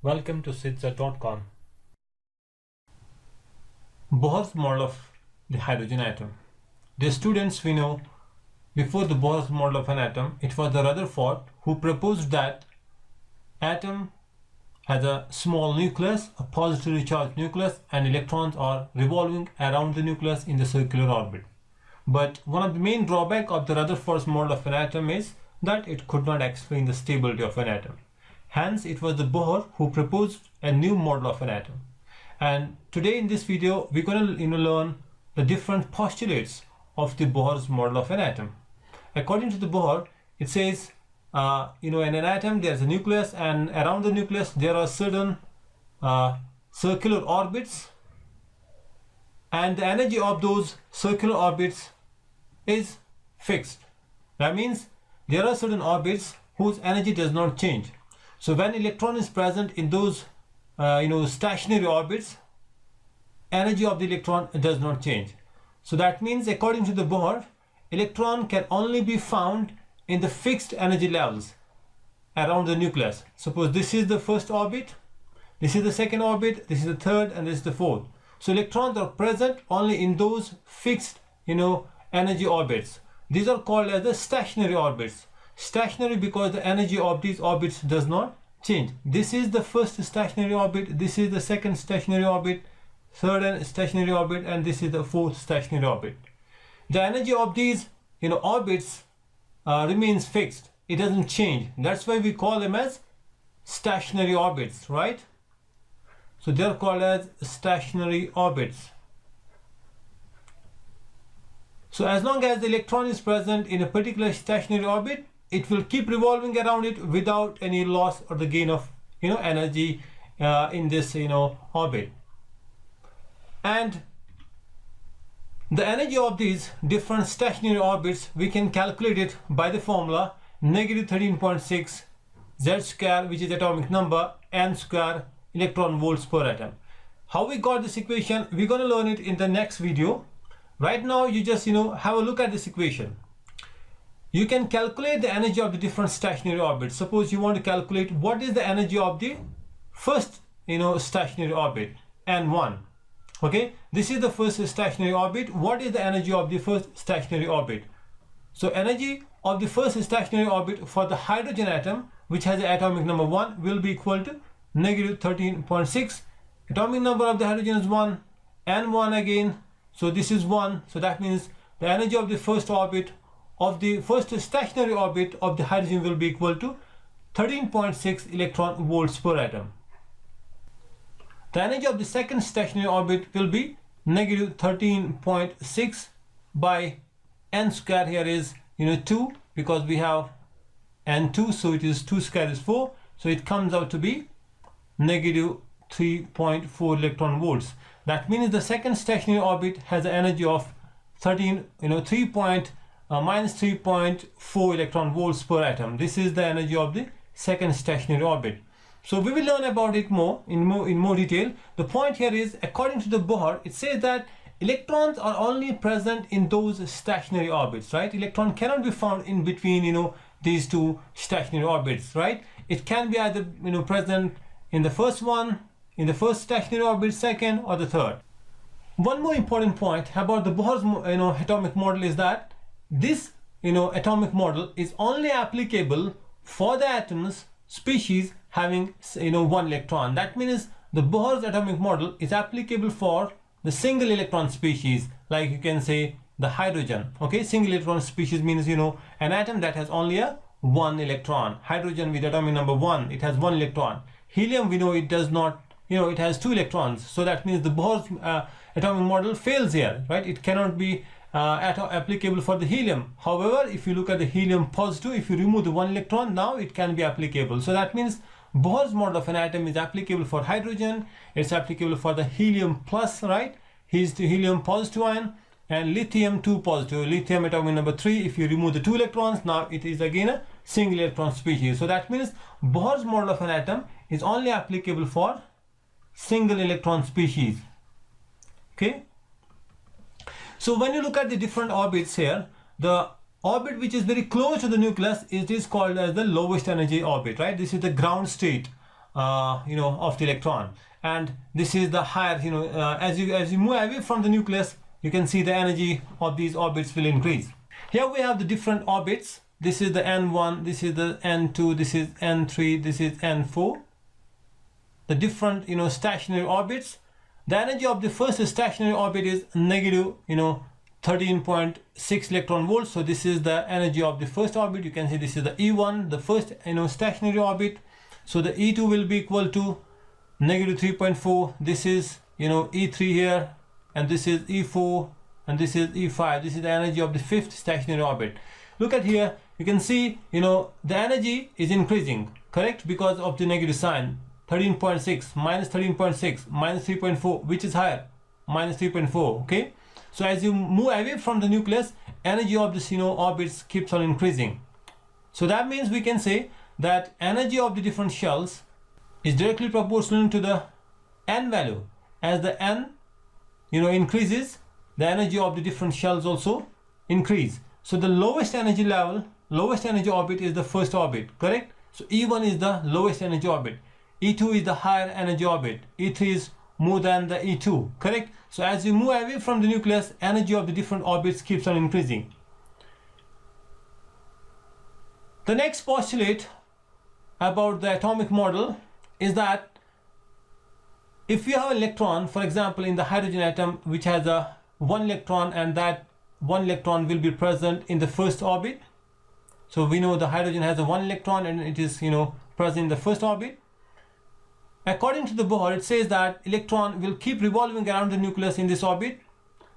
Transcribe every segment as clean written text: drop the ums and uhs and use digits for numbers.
Welcome to sitza.com. Bohr's model of the hydrogen atom. Dear students, we know before the Bohr's model of an atom, it was the Rutherford who proposed that atom has a small nucleus, a positively charged nucleus, and electrons are revolving around the nucleus in the circular orbit. But one of the main drawbacks of the Rutherford's model of an atom is that it could not explain the stability of an atom. Hence, it was the Bohr who proposed a new model of an atom. And today in this video, we're going to learn the different postulates of the Bohr's model of an atom. According to the Bohr, it says, in an atom there's a nucleus, and around the nucleus there are certain circular orbits, and the energy of those circular orbits is fixed. That means there are certain orbits whose energy does not change. So when electron is present in those stationary orbits, energy of the electron does not change. So that means, according to the Bohr, electron can only be found in the fixed energy levels around the nucleus. Suppose this is the first orbit, this is the second orbit, this is the third, and this is the fourth. So electrons are present only in those fixed energy orbits. These are called as the stationary orbits. Stationary because the energy of these orbits does not change. This is the first stationary orbit, this is the second stationary orbit, third stationary orbit, and this is the fourth stationary orbit. The energy of these orbits remains fixed. It doesn't change. That's why we call them as stationary orbits, right? So they're called as stationary orbits. So as long as the electron is present in a particular stationary orbit, it will keep revolving around it without any loss or the gain of energy in this orbit. And the energy of these different stationary orbits, we can calculate it by the formula negative 13.6 Z square, which is atomic number, n square electron volts per atom. How we got this equation, we're going to learn it in the next video. Right now you just have a look at this equation. You can calculate the energy of the different stationary orbits. Suppose you want to calculate what is the energy of the first stationary orbit, n1. Okay, this is the first stationary orbit. What is the energy of the first stationary orbit? So energy of the first stationary orbit for the hydrogen atom, which has the atomic number 1, will be equal to negative 13.6. Atomic number of the hydrogen is 1, n1 again, so this is 1. So that means the energy of the first orbit of the first stationary orbit of the hydrogen will be equal to 13.6 electron volts per atom. The energy of the second stationary orbit will be negative 13.6 by n square. Here is 2, because we have n2, so it is 2 square is 4, so it comes out to be negative 3.4 electron volts. That means the second stationary orbit has an energy of minus 3.4 electron volts per atom. This is the energy of the second stationary orbit. So we will learn about it in more detail. The point here is, according to the Bohr, it says that electrons are only present in those stationary orbits, right? Electron cannot be found in between these two stationary orbits, right? It can be either present in the first one, in the first stationary orbit, second, or the third. One more important point about the Bohr's atomic model is that this atomic model is only applicable for the atoms species having one electron. That means the Bohr's atomic model is applicable for the single electron species, like you can say the hydrogen. Okay, single electron species means an atom that has only one electron. Hydrogen with atomic number 1, it has one electron. Helium, we know it does not, it has 2 electrons. So that means the Bohr's atomic model fails here, right? It cannot be applicable for the helium. However, if you look at the helium positive, if you remove the 1 electron, now it can be applicable. So that means Bohr's model of an atom is applicable for hydrogen, it's applicable for the helium plus, right? Here's the helium positive ion, and lithium 2 positive. Lithium atomic number 3, if you remove the 2 electrons, now it is again a single electron species. So that means Bohr's model of an atom is only applicable for single electron species. Okay. So when you look at the different orbits here, the orbit which is very close to the nucleus, it is called as the lowest energy orbit, right? This is the ground state of the electron, and this is the higher, as you move away from the nucleus, you can see the energy of these orbits will increase. Here we have the different orbits. This is the N1, this is the N2, this is N3, this is N4. The different stationary orbits. The energy of the first stationary orbit is negative 13.6 electron volts. So this is the energy of the first orbit. You can see this is the E1, the first stationary orbit. So the E2 will be equal to negative 3.4. This is E3 here, and this is E4, and this is E5. This is the energy of the fifth stationary orbit. Look at here, you can see the energy is increasing, correct, because of the negative sign. 13.6 minus 13.6 minus 3.4, which is higher, minus 3.4. okay, so as you move away from the nucleus, energy of this orbits keeps on increasing. So that means we can say that energy of the different shells is directly proportional to the n value. As the n increases, the energy of the different shells also increase. So the lowest energy level, lowest energy orbit is the first orbit, correct? So E1 is the lowest energy orbit, E2 is the higher energy orbit, E3 is more than the E2, correct? So as you move away from the nucleus, energy of the different orbits keeps on increasing. The next postulate about the atomic model is that if you have an electron, for example in the hydrogen atom, which has a one electron, and that one electron will be present in the first orbit. So we know the hydrogen has a one electron and it is present in the first orbit. According to the Bohr, it says that electron will keep revolving around the nucleus in this orbit.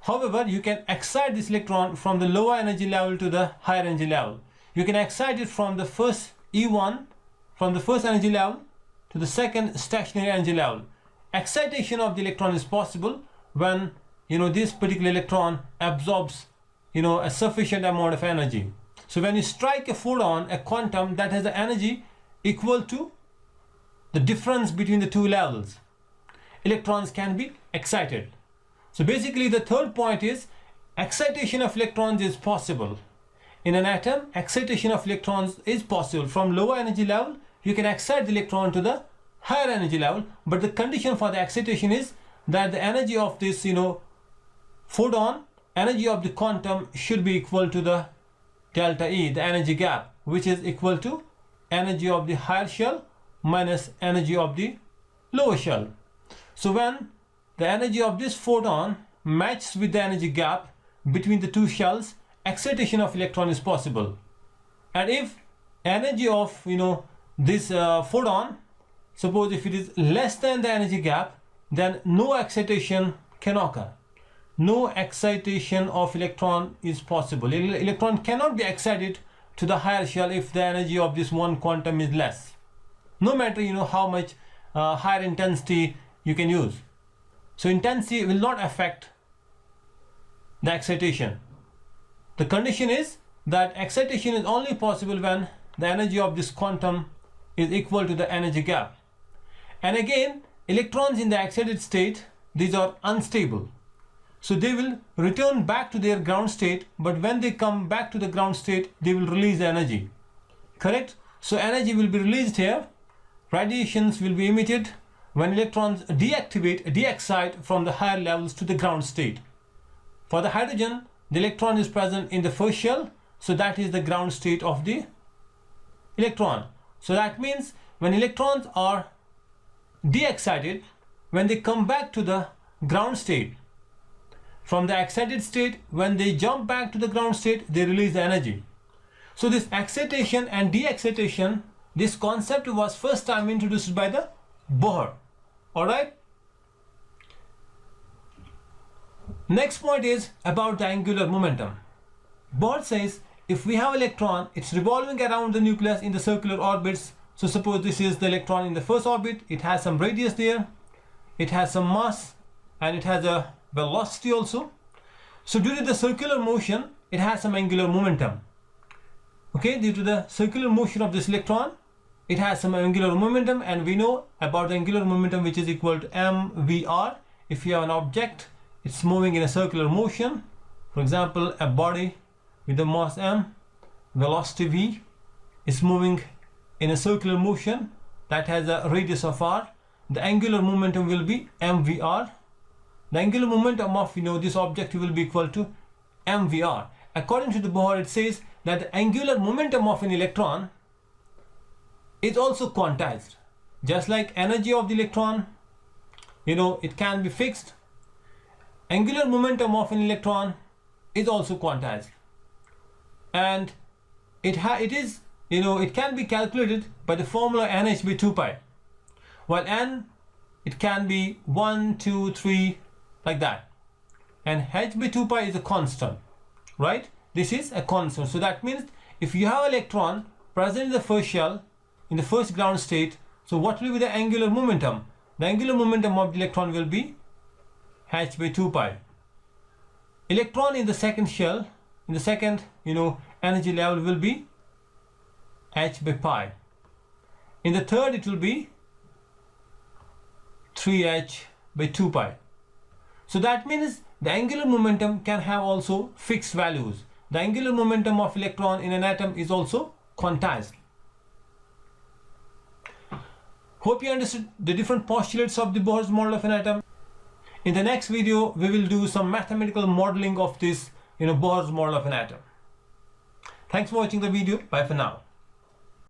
However, you can excite this electron from the lower energy level to the higher energy level. You can excite it from the first E1, from the first energy level to the second stationary energy level. Excitation of the electron is possible when this particular electron absorbs a sufficient amount of energy. So when you strike a photon, a quantum that has the energy equal to the difference between the two levels, electrons can be excited. So basically the third point is excitation of electrons is possible. In an atom, excitation of electrons is possible. From lower energy level, you can excite the electron to the higher energy level, but the condition for the excitation is that the energy of this photon, energy of the quantum should be equal to the delta E, the energy gap, which is equal to energy of the higher shell minus energy of the lower shell. So when the energy of this photon matches with the energy gap between the two shells, excitation of electron is possible. And if energy of this photon, suppose if it is less than the energy gap, then no excitation can occur. No excitation of electron is possible. Electron cannot be excited to the higher shell if the energy of this one quantum is less, no matter how much higher intensity you can use. So intensity will not affect the excitation. The condition is that excitation is only possible when the energy of this quantum is equal to the energy gap. And again, electrons in the excited state, these are unstable. So they will return back to their ground state, but when they come back to the ground state, they will release energy, correct? So energy will be released here. Radiations will be emitted when electrons de-excite from the higher levels to the ground state. For the hydrogen, the electron is present in the first shell, so that is the ground state of the electron. So that means when electrons are de-excited, when they come back to the ground state, from the excited state, when they jump back to the ground state, they release the energy. So this excitation and de-excitation, this concept was first time introduced by the Bohr. Alright. Next point is about the angular momentum. Bohr says if we have electron, it's revolving around the nucleus in the circular orbits. So suppose this is the electron in the first orbit, it has some radius there, it has some mass, and it has a velocity also. So due to the circular motion, it has some angular momentum. Okay, due to the circular motion of this electron, it has some angular momentum, and we know about the angular momentum, which is equal to mvr. If you have an object, it's moving in a circular motion, for example a body with the mass m, velocity v, is moving in a circular motion that has a radius of r, the angular momentum will be mvr. The angular momentum of this object will be equal to mvr. According to the Bohr, it says that the angular momentum of an electron is also quantized. Just like energy of the electron, it can be fixed. Angular momentum of an electron is also quantized, and it can be calculated by the formula nh by 2 pi, while n, it can be 1, 2, 3, like that, and h by 2 pi is a constant, right? This is a constant. So that means if you have an electron present in the first shell, in the first ground state, so what will be the angular momentum? The angular momentum of the electron will be h by 2 pi. Electron in the second shell, in the second energy level, will be h by pi. In the third, it will be 3h by 2 pi. So that means the angular momentum can have also fixed values. The angular momentum of electron in an atom is also quantized. Hope you understood the different postulates of the Bohr's model of an atom. In the next video, we will do some mathematical modeling of this Bohr's model of an atom. Thanks for watching the video. Bye for now.